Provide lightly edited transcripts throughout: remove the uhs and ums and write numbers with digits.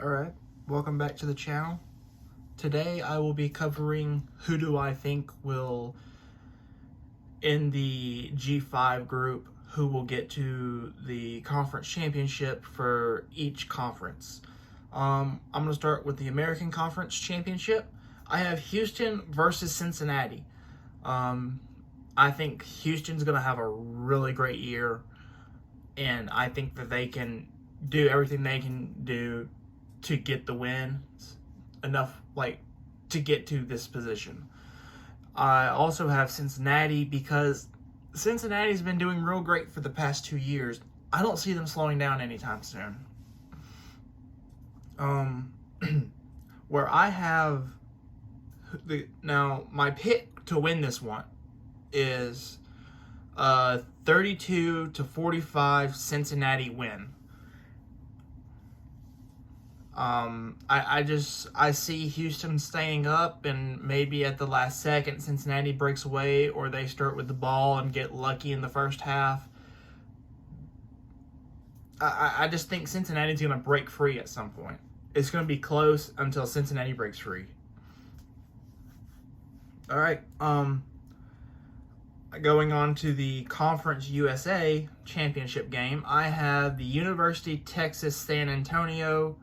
Alright, welcome back to the channel. Today I will be covering who do I think will, in the G5 group, who will get to the conference championship for each conference. I'm going to start with the American Conference Championship. I have Houston versus Cincinnati. I think Houston's going to have a really great year, and I think that they can do everything they can do to get the win, enough to get to this position. I also have Cincinnati because Cincinnati's been doing real great for the past 2 years. I don't see them slowing down anytime soon. Where I have now my pick to win this one is 32-45 Cincinnati win. I see Houston staying up, and maybe at the last second Cincinnati breaks away, or they start with the ball and get lucky in the first half. I just think Cincinnati's going to break free at some point. It's going to be close until Cincinnati breaks free. All right. Going on to the Conference USA championship game, I have the University of Texas San Antonio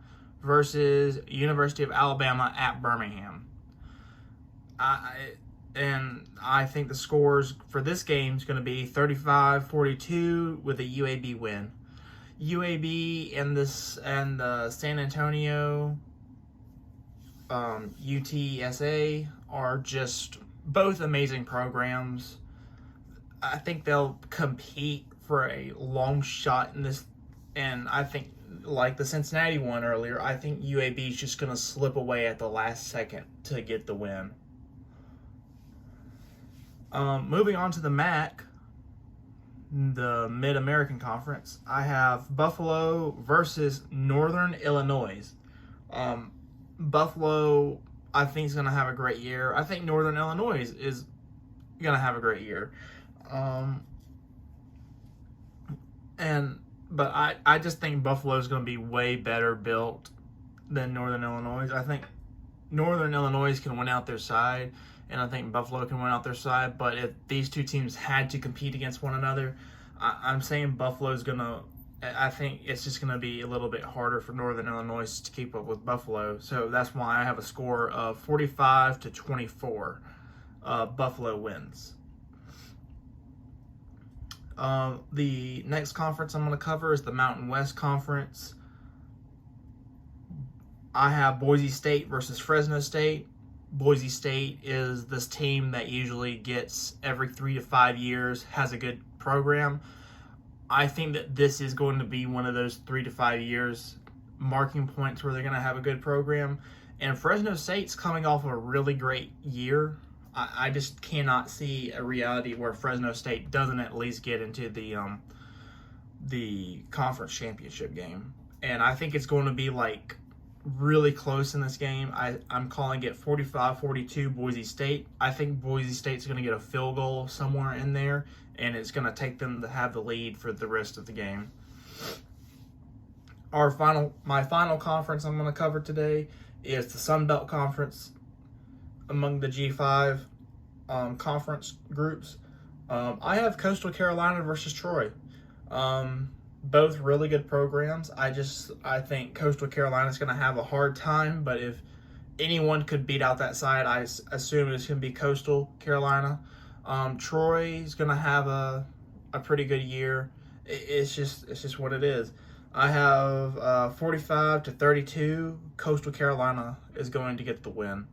versus University of Alabama at Birmingham. I think the scores for this game is going to be 35-42 with a UAB win. UAB and the San Antonio UTSA are just both amazing programs. I think they'll compete for a long shot in this, and I think, like the Cincinnati one earlier, I think UAB is just going to slip away at the last second to get the win. Moving on to the MAC, the Mid-American Conference, I have Buffalo versus Northern Illinois. Buffalo, I think, is going to have a great year. I think Northern Illinois is going to have a great year. But I just think Buffalo is going to be way better built than Northern Illinois. I think Northern Illinois can win out their side, and I think Buffalo can win out their side. But if these two teams had to compete against one another, I'm saying Buffalo's going to, I think it's just going to be a little bit harder for Northern Illinois to keep up with Buffalo. So that's why I have a score of 45-24. Buffalo wins. The next conference I'm going to cover is the Mountain West Conference. I have Boise State versus Fresno State. Boise State is this team that usually gets every 3 to 5 years, has a good program. I think that this is going to be one of those 3 to 5 years marking points where they're going to have a good program. And Fresno State's coming off a really great year. I just cannot see a reality where Fresno State doesn't at least get into the conference championship game. And I think it's going to be really close in this game. I'm calling it 45-42 Boise State. I think Boise State's going to get a field goal somewhere in there, and it's going to take them to have the lead for the rest of the game. My final conference I'm going to cover today is the Sun Belt Conference. Among the G5 conference groups, I have Coastal Carolina versus Troy. Both really good programs. I think Coastal Carolina is going to have a hard time, but if anyone could beat out that side, I assume it's going to be Coastal Carolina. Troy is going to have a pretty good year. It's just what it is. I have 45-32. Coastal Carolina is going to get the win.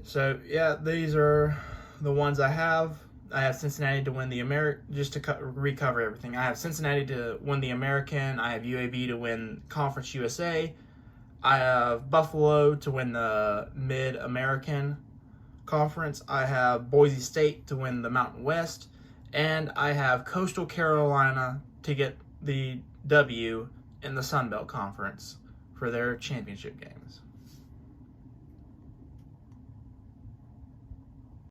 So, yeah, these are the ones I have. I have Cincinnati to win the just to recover everything. I have Cincinnati to win the American. I have UAB to win Conference USA. I have Buffalo to win the Mid-American Conference. I have Boise State to win the Mountain West. And I have Coastal Carolina to get the W in the Sun Belt Conference for their championship games.